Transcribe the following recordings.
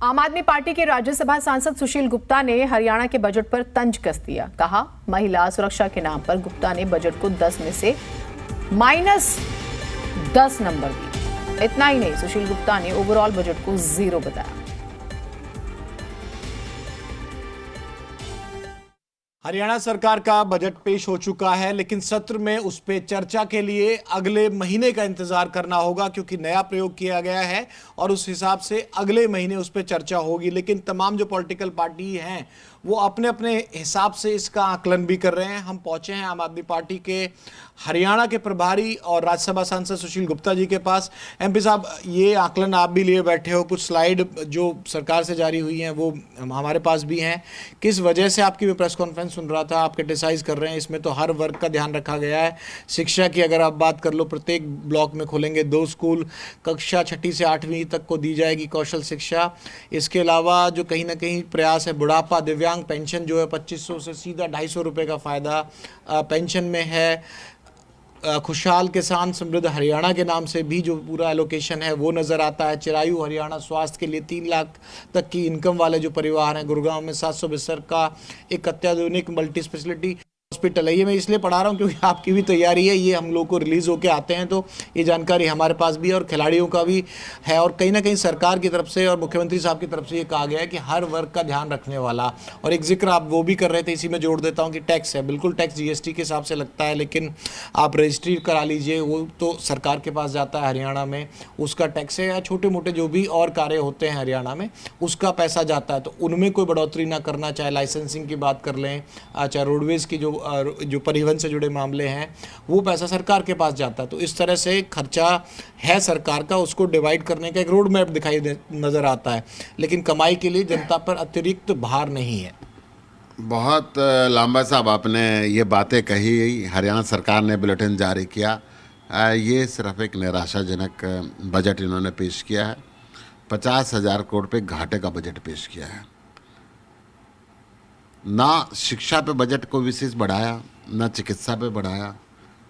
आम आदमी पार्टी के राज्यसभा सांसद सुशील गुप्ता ने हरियाणा के बजट पर तंज कस दिया। कहा, महिला सुरक्षा के नाम पर गुप्ता ने बजट को 10 में से -10 नंबर दिए। इतना ही नहीं, सुशील गुप्ता ने ओवरऑल बजट को 0 बताया। हरियाणा सरकार का बजट पेश हो चुका है, लेकिन सत्र में उस पर चर्चा के लिए अगले महीने का इंतजार करना होगा, क्योंकि नया प्रयोग किया गया है और उस हिसाब से अगले महीने उस पर चर्चा होगी। लेकिन तमाम जो पॉलिटिकल पार्टी हैं वो अपने अपने हिसाब से इसका आकलन भी कर रहे हैं। हम पहुंचे हैं आम आदमी पार्टी के हरियाणा के प्रभारी और राज्यसभा सांसद सुशील गुप्ता जी के पास। एमपी साहब, ये आकलन आप भी लिए बैठे हो, कुछ स्लाइड जो सरकार से जारी हुई हैं वो हमारे पास भी हैं। किस वजह से आपकी प्रेस कॉन्फ्रेंस सुन रहा था, आप क्रिटिसाइज कर रहे हैं, इसमें तो हर वर्ग का ध्यान रखा गया है। शिक्षा की अगर आप बात कर लो, प्रत्येक ब्लॉक में खोलेंगे 2 स्कूल, कक्षा 6ठी से 8वीं तक को दी जाएगी कौशल शिक्षा। इसके अलावा जो कहीं ना कहीं प्रयास है, बुढ़ापा दिव्यांग पेंशन जो है 2500 से सीधा 250 रुपये का फ़ायदा पेंशन में है। खुशहाल किसान समृद्ध हरियाणा के नाम से भी जो पूरा एलोकेशन है वो नज़र आता है। चिरायु हरियाणा स्वास्थ्य के लिए 3 लाख तक की इनकम वाले जो परिवार हैं, गुड़गांव में 700 बिस्तर का एक अत्याधुनिक मल्टी स्पेशलिटी हॉस्पिटल है। ये मैं इसलिए पढ़ा रहा हूँ क्योंकि आपकी भी तैयारी है, ये हम लोग को रिलीज़ होकर आते हैं तो ये जानकारी हमारे पास भी है और खिलाड़ियों का भी है। और कहीं ना कहीं सरकार की तरफ से और मुख्यमंत्री साहब की तरफ से ये कहा गया है कि हर वर्ग का ध्यान रखने वाला। और एक जिक्र आप वो भी कर रहे थे, इसी में जोड़ देता हूँ कि टैक्स है, बिल्कुल टैक्स जीएसटी के हिसाब से लगता है, लेकिन आप रजिस्ट्री करा लीजिए, वो तो सरकार के पास जाता है हरियाणा में, उसका टैक्स है। या छोटे मोटे जो भी और कार्य होते हैं हरियाणा में उसका पैसा जाता है, तो उनमें कोई बढ़ोतरी ना करना, चाहे लाइसेंसिंग की बात कर लें, चाहे रोडवेज़ की जो परिवहन से जुड़े मामले हैं, वो पैसा सरकार के पास जाता है। तो इस तरह से खर्चा है सरकार का, उसको डिवाइड करने का एक रोड मैप दिखाई नज़र आता है, लेकिन कमाई के लिए जनता पर अतिरिक्त भार नहीं है। बहुत लांबा साहब आपने ये बातें कही। हरियाणा सरकार ने बुलेटिन जारी किया, ये सिर्फ एक निराशाजनक बजट इन्होंने पेश किया है। 50,000 करोड़ पे घाटे का बजट पेश किया है। ना शिक्षा पे बजट को विशेष बढ़ाया, ना चिकित्सा पे बढ़ाया।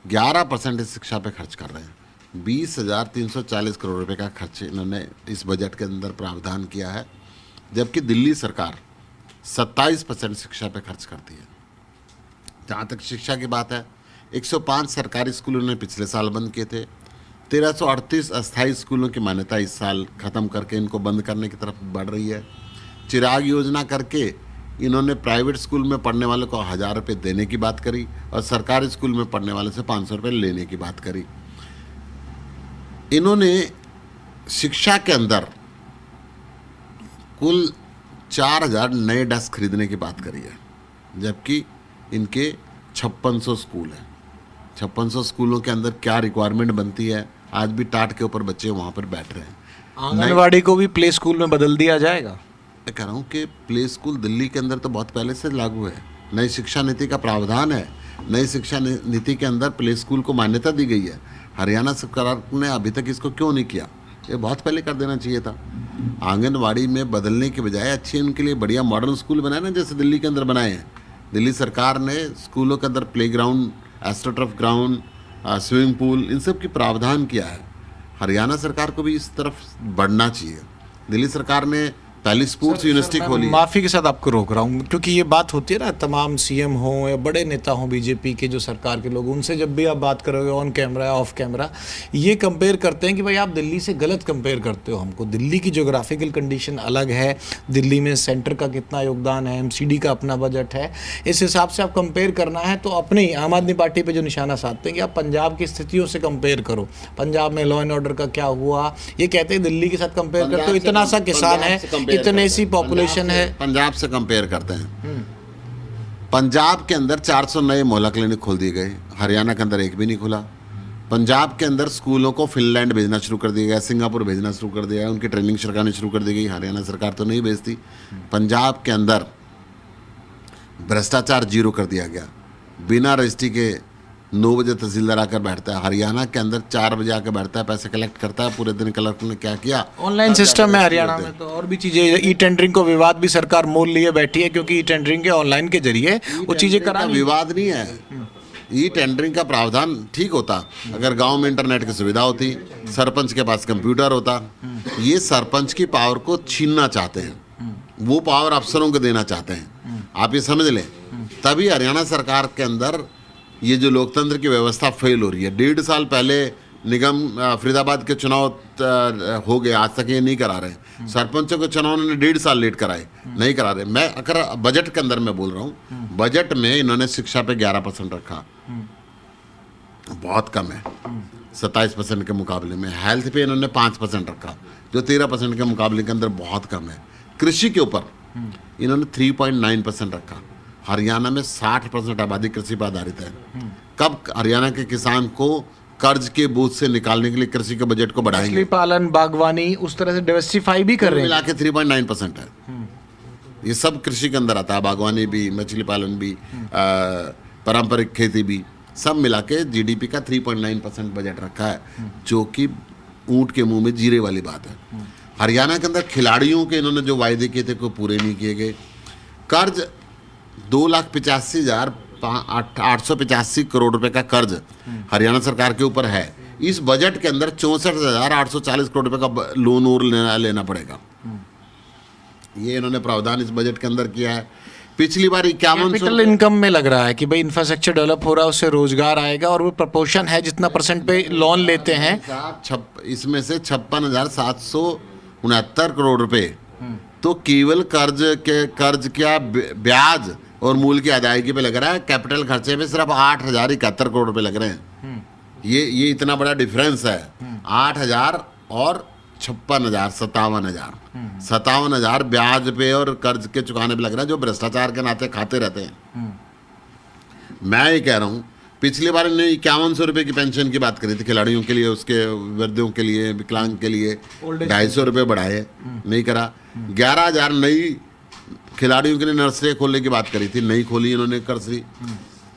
11% इस शिक्षा पे खर्च कर रहे हैं। 20,340 करोड़ रुपए का खर्च इन्होंने इस बजट के अंदर प्रावधान किया है, जबकि दिल्ली सरकार 27% शिक्षा पे खर्च करती है। जहाँ तक शिक्षा की बात है, 105 सरकारी स्कूल उन्होंने पिछले साल बंद किए थे। 1338 अस्थायी स्कूलों की मान्यता इस साल ख़त्म करके इनको बंद करने की तरफ बढ़ रही है। चिराग योजना करके इन्होंने प्राइवेट स्कूल में पढ़ने वालों को 1000 रुपये देने की बात करी और सरकारी स्कूल में पढ़ने वाले से 500 रुपये लेने की बात करी। इन्होंने शिक्षा के अंदर कुल 4000 नए डेस्क खरीदने की बात करी है, जबकि इनके 5600 स्कूल हैं। 5600 स्कूलों के अंदर क्या रिक्वायरमेंट बनती है, आज भी टाट के ऊपर बच्चे वहाँ पर बैठ रहे हैं। आंगनवाड़ी को भी प्ले स्कूल में बदल दिया जाएगा। मैं कह रहा हूँ कि प्ले स्कूल दिल्ली के अंदर तो बहुत पहले से लागू है। नई शिक्षा नीति का प्रावधान है, नई शिक्षा नीति के अंदर प्ले स्कूल को मान्यता दी गई है। हरियाणा सरकार ने अभी तक इसको क्यों नहीं किया? ये बहुत पहले कर देना चाहिए था। आंगनवाड़ी में बदलने के बजाय अच्छे उनके लिए बढ़िया मॉडर्न स्कूल बनाए ना, जैसे दिल्ली के अंदर बनाए हैं। दिल्ली सरकार ने स्कूलों के अंदर play ground, astroturf ground, swimming pool, इन सब की प्रावधान किया है। हरियाणा सरकार को भी इस तरफ बढ़ना चाहिए। दिल्ली सरकार ने पहली स्पोर्ट्स यूनिवर्सिटी खोली। माफ़ी के साथ आपको रोक रहा हूँ, क्योंकि ये बात होती है ना, तमाम सीएम हों या बड़े नेता हों बीजेपी के, जो सरकार के लोग, उनसे जब भी आप बात करोगे ऑन कैमरा या ऑफ कैमरा, ये कंपेयर करते हैं कि भाई आप दिल्ली से गलत कंपेयर करते हो हमको। दिल्ली की जोग्राफिकल कंडीशन अलग है, दिल्ली में सेंटर का कितना योगदान है, एमसीडी का अपना बजट है, इस हिसाब से आप कंपेयर करना है तो अपने ही आम आदमी पार्टी पर जो निशाना साधते हैं कि आप पंजाब की स्थितियों से कंपेयर करो। पंजाब में लॉ एंड ऑर्डर का क्या हुआ, ये कहते हैं दिल्ली के साथ कंपेयर करते हो। इतना सा किसान है, इतने सी पॉपुलेशन है, पंजाब से कंपेयर करते हैं। पंजाब के अंदर 400 नए मोहल्ला क्लिनिक खोल दिए गए, हरियाणा के अंदर एक भी नहीं खुला। पंजाब के अंदर स्कूलों को फिनलैंड भेजना शुरू कर दिया गया, सिंगापुर भेजना शुरू कर दिया गया, उनकी ट्रेनिंग सरकार शुरू कर दी गई। हरियाणा सरकार तो नहीं भेजती। पंजाब के अंदर भ्रष्टाचार 0 कर दिया गया। बिना रजिस्ट्री के 9 बजे तहसीलदार आकर बैठता है। हरियाणा के अंदर 4 बजे आकर बैठता है, पैसे कलेक्ट करता है। पूरे दिन कलेक्टर ने क्या किया? ऑनलाइन सिस्टम है हरियाणा में। तो और भी चीज़ें, ई टेंडरिंग को विवाद भी सरकार मोल लिए बैठी है, क्योंकि ई टेंडरिंग के ऑनलाइन के जरिए वो चीज़ें करा। विवाद नहीं है, ई टेंडरिंग का प्रावधान ठीक होता अगर गांव में इंटरनेट की सुविधा होती, सरपंच के पास कंप्यूटर होता। ये सरपंच की पावर को छीनना चाहते हैं, वो पावर अफसरों को देना चाहते हैं। आप ये समझ लें, तभी हरियाणा सरकार के अंदर ये जो लोकतंत्र की व्यवस्था फेल हो रही है। 1.5 साल पहले निगम फरीदाबाद के चुनाव हो गए, आज तक ये नहीं करा रहे। सरपंचों के चुनाव उन्होंने 1.5 साल लेट कराए, नहीं करा रहे। मैं अगर बजट के अंदर मैं बोल रहा हूँ, बजट में इन्होंने शिक्षा पे 11% रखा, बहुत कम है 27% के मुकाबले में। हेल्थ पे इन्होंने 5% रखा, जो 13% के मुकाबले के अंदर बहुत कम है। कृषि के ऊपर इन्होंने 3.9% रखा। हरियाणा में 60% आबादी कृषि पर आधारित है। कब हरियाणा के किसान को कर्ज के बोझ से निकालने के लिए कृषि के बजट को बढ़ाएंगे? मछली पालन, बागवानी, उस तरह से डाइवर्सिफाई भी कर रहे हैं। मिला के 3.9% है। ये सब कृषि के अंदर आता है, बागवानी भी, मछली पालन भी, पारंपरिक खेती भी, सब मिला के जीडीपी का 3.9% बजट रखा है, जो कि ऊंट के मुंह में जीरे वाली बात है। हरियाणा के अंदर खिलाड़ियों के इन्होंने जो वायदे किए थे को पूरे नहीं किए गए। कर्ज 2,85,885 करोड़ रुपए का कर्ज हरियाणा सरकार के ऊपर है। इस बजट के अंदर 64,840 करोड़ रुपए का लोन और लेना पड़ेगा। ये इन्होंने प्रावधान इस बजट के अंदर किया है। पिछली बार 51 कैपिटल इनकम में लग रहा है कि भाई इंफ्रास्ट्रक्चर डेवलप हो रहा है, उससे रोजगार आएगा, और वो प्रपोर्शन है जितना परसेंट पे लोन लेते हैं। इसमें से 56,769 करोड़ रुपए तो केवल कर्ज क्या ब्याज और मूल की अदायगी पे लग रहा है। कैपिटल खर्चे में सिर्फ 8,071 करोड़ रुपए लग रहे हैं। ये इतना बड़ा डिफरेंस है। 8,000 और 56,000, 57,000 ब्याज पे और कर्ज के चुकाने पे लग रहा है, जो भ्रष्टाचार के नाते खाते रहते हैं। मैं ये कह रहा हूँ, पिछली बार इन्होंने 5100 रुपये की पेंशन की बात करी थी खिलाड़ियों के लिए, उसके वृद्धों के लिए, विकलांग के लिए 250 रुपये बढ़ाए, नहीं करा। 11,000 नई खिलाड़ियों के लिए नर्सरी खोलने की बात करी थी, नहीं खोली इन्होंने नर्सरी।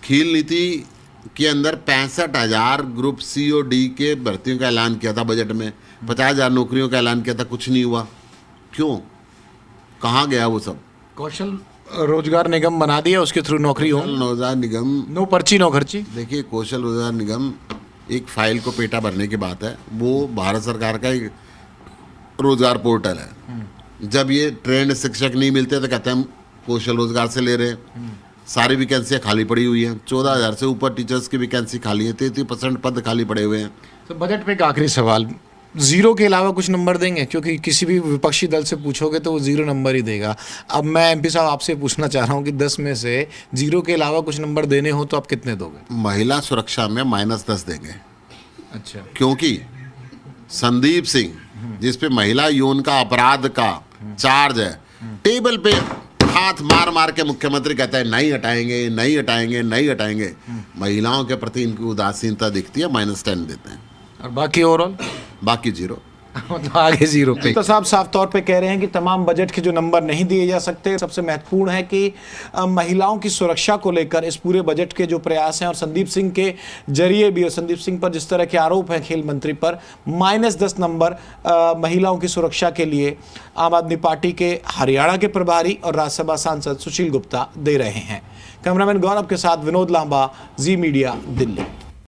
खेल नीति के अंदर 65,000 ग्रुप सी और डी के भर्तियों का ऐलान किया था बजट में, 50,000 नौकरियों का ऐलान किया था, कुछ नहीं हुआ। क्यों? कहाँ गया वो सब? कौशल रोजगार निगम बना दिया, उसके थ्रू नौकरी हो। रोजगार निगम, नो पर्ची नो खर्ची। देखिए, कौशल रोजगार निगम एक फाइल को पेटा भरने की बात है। वो भारत सरकार का एक रोजगार पोर्टल है। जब ये ट्रेंड शिक्षक नहीं मिलते तो कहते हैं हम कौशल रोजगार से ले रहे हैं। सारी वैकेंसियाँ खाली पड़ी हुई हैं। 14,000 से ऊपर टीचर्स की वैकेंसी खाली है, 33% पद खाली पड़े हुए हैं। तो बजट पे एक आखिरी सवाल, जीरो के अलावा कुछ नंबर देंगे? क्योंकि किसी भी विपक्षी दल से पूछोगे तो वो जीरो नंबर ही देगा। अब मैं एमपी साहब आपसे पूछना चाह रहा हूँ कि 10 में से जीरो के अलावा कुछ नंबर देने हो तो आप कितने दोगे? महिला सुरक्षा में -10 देंगे। अच्छा, क्योंकि संदीप सिंह, जिस पे महिला यौन का अपराध का चार्ज है, टेबल पे हाथ मार मार के मुख्यमंत्री कहता है नहीं हटाएंगे, नहीं हटाएंगे, नहीं हटाएंगे। महिलाओं के प्रति इनकी उदासीनता दिखती है, -10 देते हैं। और बाकी ओवरऑल बाकी जीरो। मतलब आगे जीरो पे। तो साहब साफ तौर पे कह रहे हैं कि तमाम बजट के जो नंबर नहीं दिए जा सकते, सबसे महत्वपूर्ण है कि महिलाओं की सुरक्षा को लेकर इस पूरे बजट के जो प्रयास हैं, और संदीप सिंह के जरिए भी, और संदीप सिंह पर जिस तरह के आरोप हैं खेल मंत्री पर, -10 नंबर महिलाओं की सुरक्षा के लिए आम आदमी पार्टी के हरियाणा के प्रभारी और राज्यसभा सांसद सुशील गुप्ता दे रहे हैं। कैमरामैन गौरव के साथ विनोद लांबा, जी मीडिया, दिल्ली।